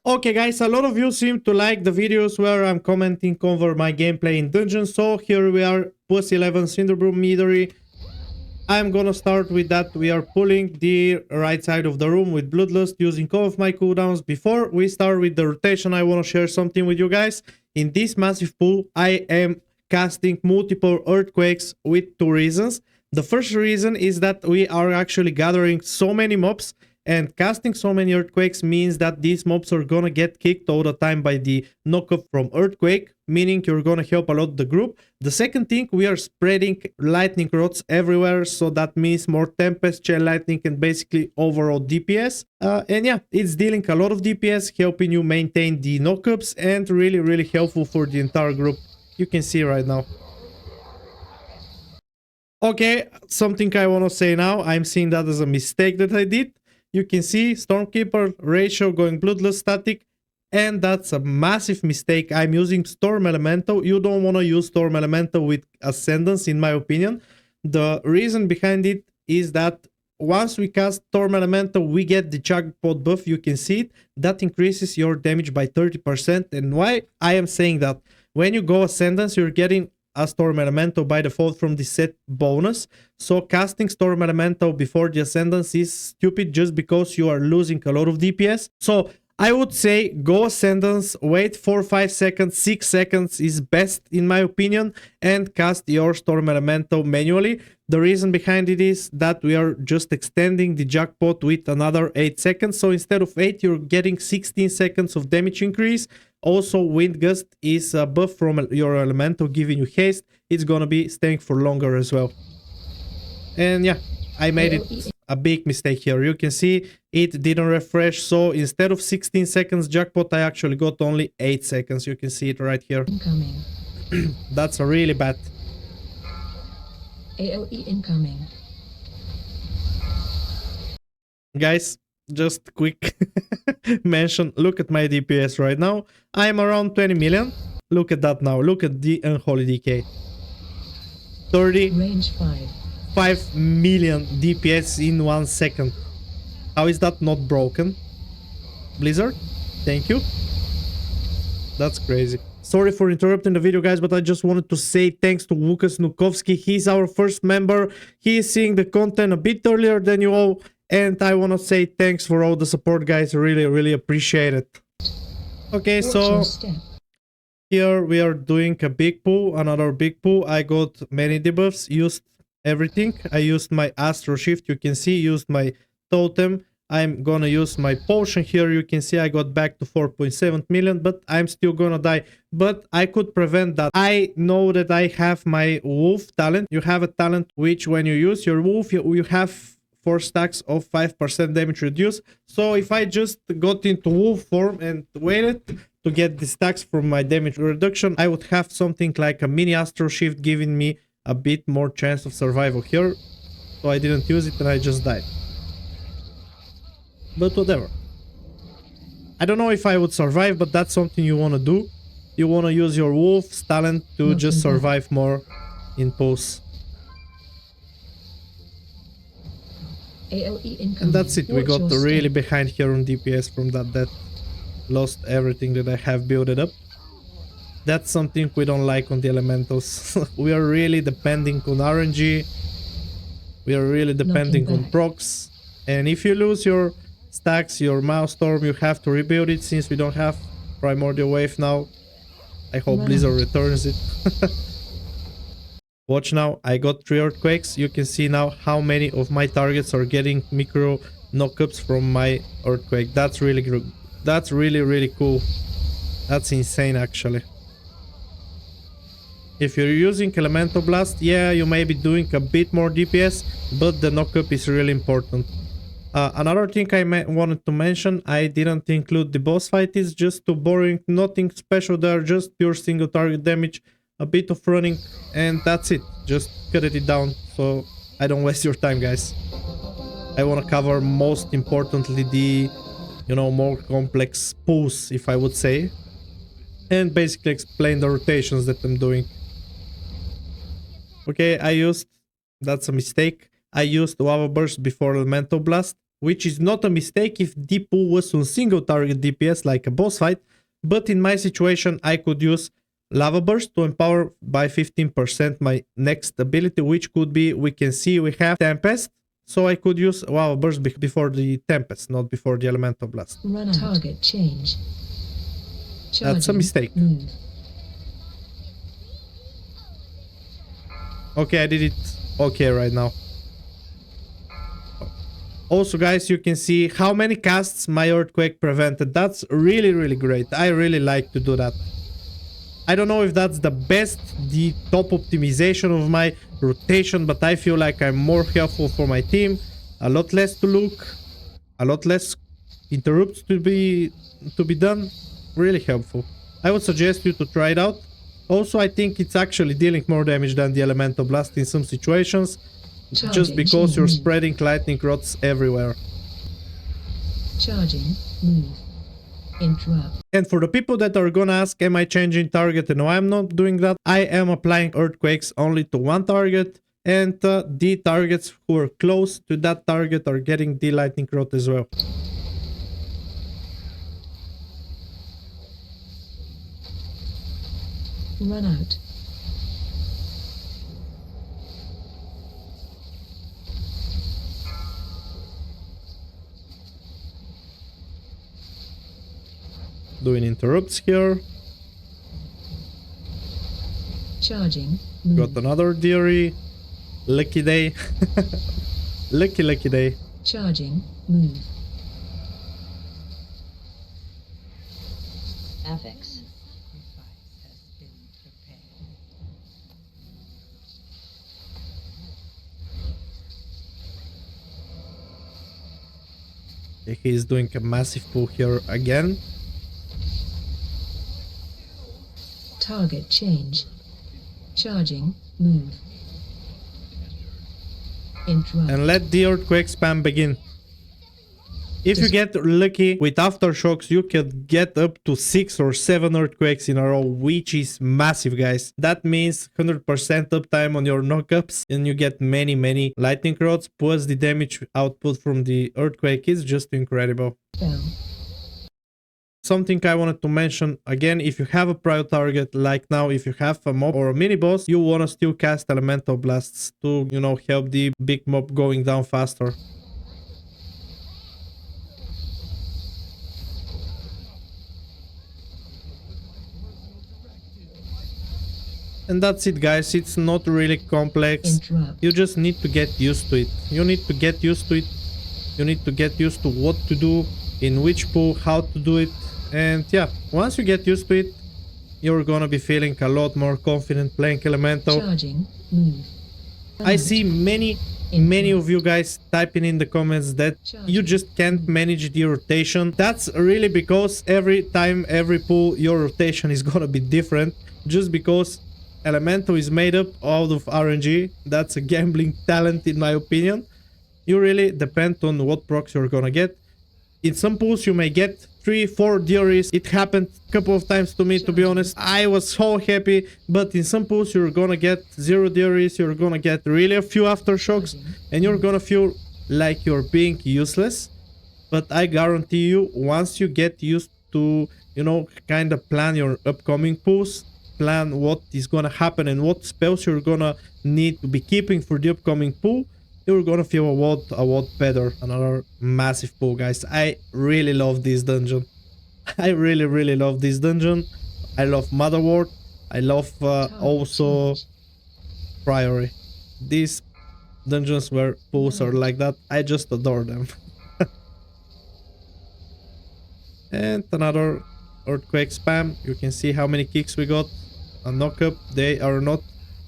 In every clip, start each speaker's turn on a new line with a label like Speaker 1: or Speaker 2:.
Speaker 1: Okay guys, a lot of you seem to like the videos where I'm commenting over my gameplay in dungeons, so here we are, plus 11 Cinderbroom Meadery. I'm gonna start with that. We are pulling the right side of the room with Bloodlust using all of my cooldowns. Before we start with the rotation, I want to share something with you guys. In this massive pool, I am casting multiple earthquakes with two reasons. The first reason is that we are actually gathering so many mobs, and casting so many earthquakes means that these mobs are gonna get kicked all the time by the knockup from earthquake, meaning you're gonna help a lot the group. The second thing, we are spreading lightning rods everywhere, so that means more tempest, chain lightning, and basically overall DPS. And yeah, it's dealing a lot of DPS, helping you maintain the knockups, and really helpful for the entire group. You can see right now. Okay, something I want to say now. I'm seeing that as a mistake that I did. You can see Stormkeeper ratio going Bloodlust static, and that's a massive mistake. I'm using Storm Elemental. You don't want to use Storm Elemental with Ascendance, in my opinion. The reason behind it is that once we cast Storm Elemental, we get the jackpot buff. You can see it. That increases your damage by 30%. And why I am saying that? When you go Ascendance, you're getting a Storm Elemental by default from the set bonus. So casting Storm Elemental before the Ascendance is stupid just because you are losing a lot of DPS. So I would say go Ascendance, wait 4-5 seconds, 6 seconds is best in my opinion, and cast your Storm Elemental manually. The reason behind it is that we are just extending the jackpot with another 8 seconds. So instead of 8, you're getting 16 seconds of damage increase. Also, Wind Gust is a buff from your Elemental giving you haste. It's gonna be staying for longer as well. And yeah, I made it a big mistake here. You can see it didn't refresh, so instead of 16 seconds jackpot, I actually got only 8 seconds. You can see it right here.
Speaker 2: Incoming.
Speaker 1: That's really bad.
Speaker 2: AOE incoming.
Speaker 1: Guys, just quick mention, look at my DPS right now. I'm around 20 million. Look at that now. Look at the Unholy Decay. 30.
Speaker 2: Range
Speaker 1: 5 million DPS in 1 second. How is that not broken? Blizzard, thank you. That's crazy. Sorry for interrupting the video, guys, but I just wanted to say thanks to Łukasz Nukowski. He's our first member. He is seeing the content a bit earlier than you all. And I want to say thanks for all the support, guys. Really appreciate it. Okay, so here we are doing a big pull, another big pull. I got many debuffs, used everything. I used my Astro Shift, you can see, used my Totem. I'm gonna use my potion here. You can see I got back to 4.7 million, but I'm still gonna die. But I could prevent that. I know that I have my wolf talent. You have a talent which when you use your wolf, you have 4 stacks of 5% damage reduced. So if I just got into wolf form and waited to get the stacks from my damage reduction, I would have something like a mini Astro Shift giving me a bit more chance of survival here. So I didn't use it and I just died. But whatever. I don't know if I would survive, but that's something you want to do. You want to use your wolf's talent to just survive more in pulse. And that's it, we got really behind here on DPS from that death. Lost everything that I have built up. That's something we don't like on the elementals. We are really depending on RNG. We are really depending on procs. And if you lose your stacks, your Mouse Storm, you have to rebuild it since we don't have Primordial Wave now. I hope Blizzard returns it. Watch now, I got 3 earthquakes. You can see now how many of my targets are getting micro knockups from my earthquake. That's really good. That's really cool. That's insane actually. If you're using Elemental Blast, yeah, you may be doing a bit more DPS, but the knockup is really important. Another thing I wanted to mention, I didn't include the boss fight. It's just too boring, nothing special there, just pure single target damage, a bit of running, and that's it. Just cut it down so I don't waste your time, guys. I want to cover most importantly the, you know, more complex pulls, if I would say, and basically explain the rotations that I'm doing. Okay, that's a mistake. I used Lava Burst before Elemental Blast. which is not a mistake if the pool was on single target DPS like a boss fight, but in my situation I could use Lava Burst to empower by 15% my next ability, which could be, we can see we have Tempest, so I could use Lava Burst before the Tempest, not before the Elemental Blast.
Speaker 2: Run out. Target change.
Speaker 1: That's a mistake.
Speaker 2: Move.
Speaker 1: Okay, I did it okay right now. Also, guys, you can see how many casts my Earthquake prevented. That's really, really great. I really like to do that. I don't know if that's the top optimization of my rotation, but I feel like I'm more helpful for my team. A lot less to look, a lot less interrupts to be done. Really helpful. I would suggest you to try it out. Also, I think it's actually dealing more damage than the Elemental Blast in some situations, just because you're spreading lightning rods everywhere.
Speaker 2: Charging, move, interrupt.
Speaker 1: And for the people that are gonna ask, am I changing target? And no, I'm not doing that. I am applying Earthquakes only to one target, and the targets who are close to that target are getting the lightning rod as well.
Speaker 2: Run out.
Speaker 1: Doing interrupts here.
Speaker 2: Charging.
Speaker 1: Got another Deary. Lucky day. Lucky day.
Speaker 2: Charging. Move. Affix.
Speaker 1: He's doing a massive pull here again.
Speaker 2: Target change. Charging. Move. Interrupt.
Speaker 1: And let the Earthquake spam begin. If you get lucky with Aftershocks, you can get up to 6 or 7 Earthquakes in a row, which is massive, guys. That means 100% uptime on your knockups, and you get many lightning rods, plus the damage output from the Earthquake is just incredible.
Speaker 2: Spell.
Speaker 1: Something I wanted to mention, again, if you have a prio target, like now, if you have a mob or a mini boss, you want to still cast Elemental Blasts to, you know, help the big mob going down faster. And that's it, guys. It's not really complex.
Speaker 2: Interrupt.
Speaker 1: You just need to get used to it. You need to get used to it. You need to get used to what to do, in which pool, how to do it. And yeah, once you get used to it, you're gonna be feeling a lot more confident playing Elemental.
Speaker 2: Charging. Move.
Speaker 1: I see many of you guys typing in the comments that you just can't manage the rotation. That's really because every time, every pool, your rotation is gonna be different. Just because Elemental is made up out of RNG. That's a gambling talent in my opinion. You really depend on what procs you're gonna get. In some pools you may get 3-4 Dearies. It happened a couple of times to me, to be honest. I was so happy, but in some pools you're gonna get 0 Dearies, you're gonna get really a few Aftershocks, and you're gonna feel like you're being useless. But I guarantee you, once you get used to, you know, kind of plan your upcoming pools, plan what is gonna happen and what spells you're gonna need to be keeping for the upcoming pool, you're gonna feel a lot better. Another massive pool, guys. I really love this dungeon. I really love this dungeon. I love Mother Ward. I love also Priory. These dungeons where pools are like that, I just adore them. And another Earthquake spam. You can see how many kicks we got. A knock-up. They are not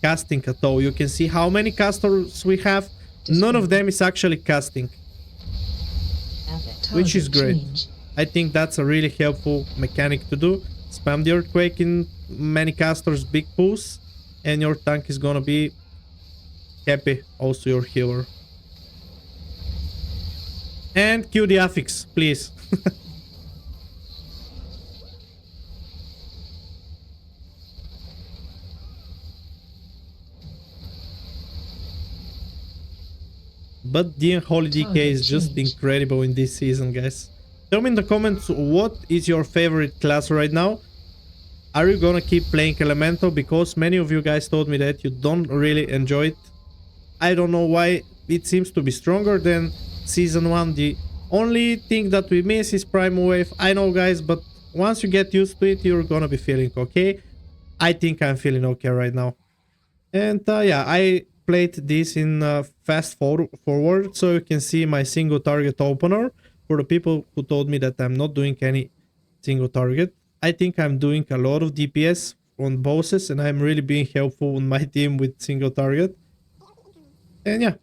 Speaker 1: casting at all. You can see how many casters we have. None of them is actually casting, which is great. I think that's a really helpful mechanic to do. Spam the Earthquake in many casters, big pools, and your tank is gonna be happy. Also your healer. And kill the affix, please. But the Unholy DK is just incredible in this season, guys. Tell me in the comments what is your favorite class right now. Are you gonna keep playing Elemental? Because many of you guys told me that you don't really enjoy it. I don't know why. It seems to be stronger than Season 1. The only thing that we miss is Primal Wave. I know, guys, but once you get used to it, you're gonna be feeling okay. I think I'm feeling okay right now. And yeah, I played this in fast forward, so you can see my single target opener. For the people who told me that I'm not doing any single target, I think I'm doing a lot of DPS on bosses, and I'm really being helpful on my team with single target. And yeah,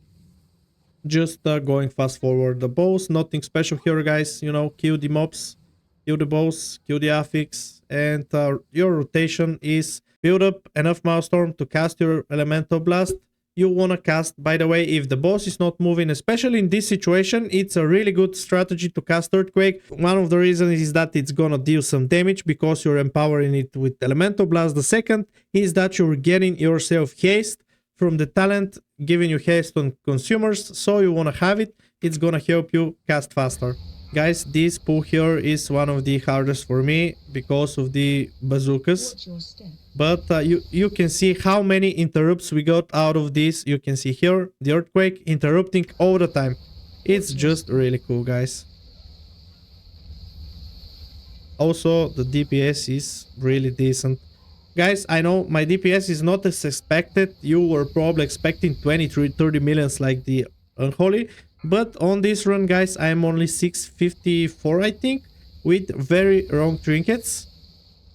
Speaker 1: just going fast forward the boss. Nothing special here, guys. You know, kill the mobs, kill the boss, kill the affix, and your rotation is build up enough Maelstrom to cast your Elemental Blast. You want to cast, by the way, if the boss is not moving, especially in this situation, it's a really good strategy to cast Earthquake. One of the reasons is that it's gonna deal some damage because you're empowering it with Elemental Blast. The second is that you're getting yourself haste from the talent, giving you haste on consumers, so you want to have it. It's gonna help you cast faster. Guys, this pull here is one of the hardest for me because of the bazookas. But you can see how many interrupts we got out of this. You can see here the Earthquake interrupting all the time. It's just really cool, guys. Also, the DPS is really decent. Guys, I know my DPS is not as expected. You were probably expecting 23-30 millions like the Unholy. But on this run, guys, I am only 654, I think, with very wrong trinkets.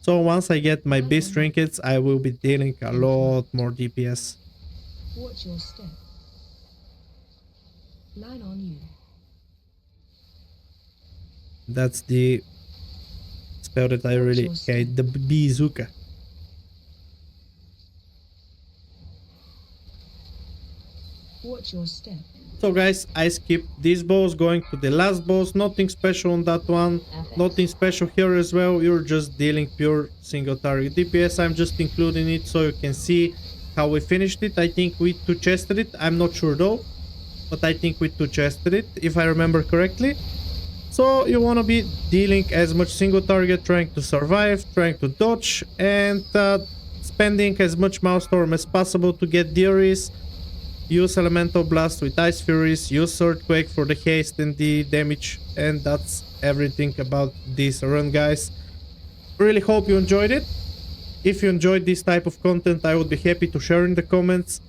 Speaker 1: So once I get my best trinkets, I will be dealing a lot more DPS.
Speaker 2: Watch your step. Line on you.
Speaker 1: That's the spell that I really hate, the bazooka.
Speaker 2: Watch your step.
Speaker 1: So guys, I skipped this boss, going to the last boss. Nothing special on that one. Nothing special here as well. You're just dealing pure single target DPS. I'm just including it so you can see how we finished it. I think we two-chested it. I'm not sure though, but I think we two-chested it, if I remember correctly. So you want to be dealing as much single target, trying to survive, trying to dodge, and spending as much Maelstrom as possible to get Diaries. Use Elemental Blast with Ice Furies, use Earthquake for the haste and the damage, and that's everything about this run, guys. Really hope you enjoyed it. If you enjoyed this type of content, I would be happy to share in the comments.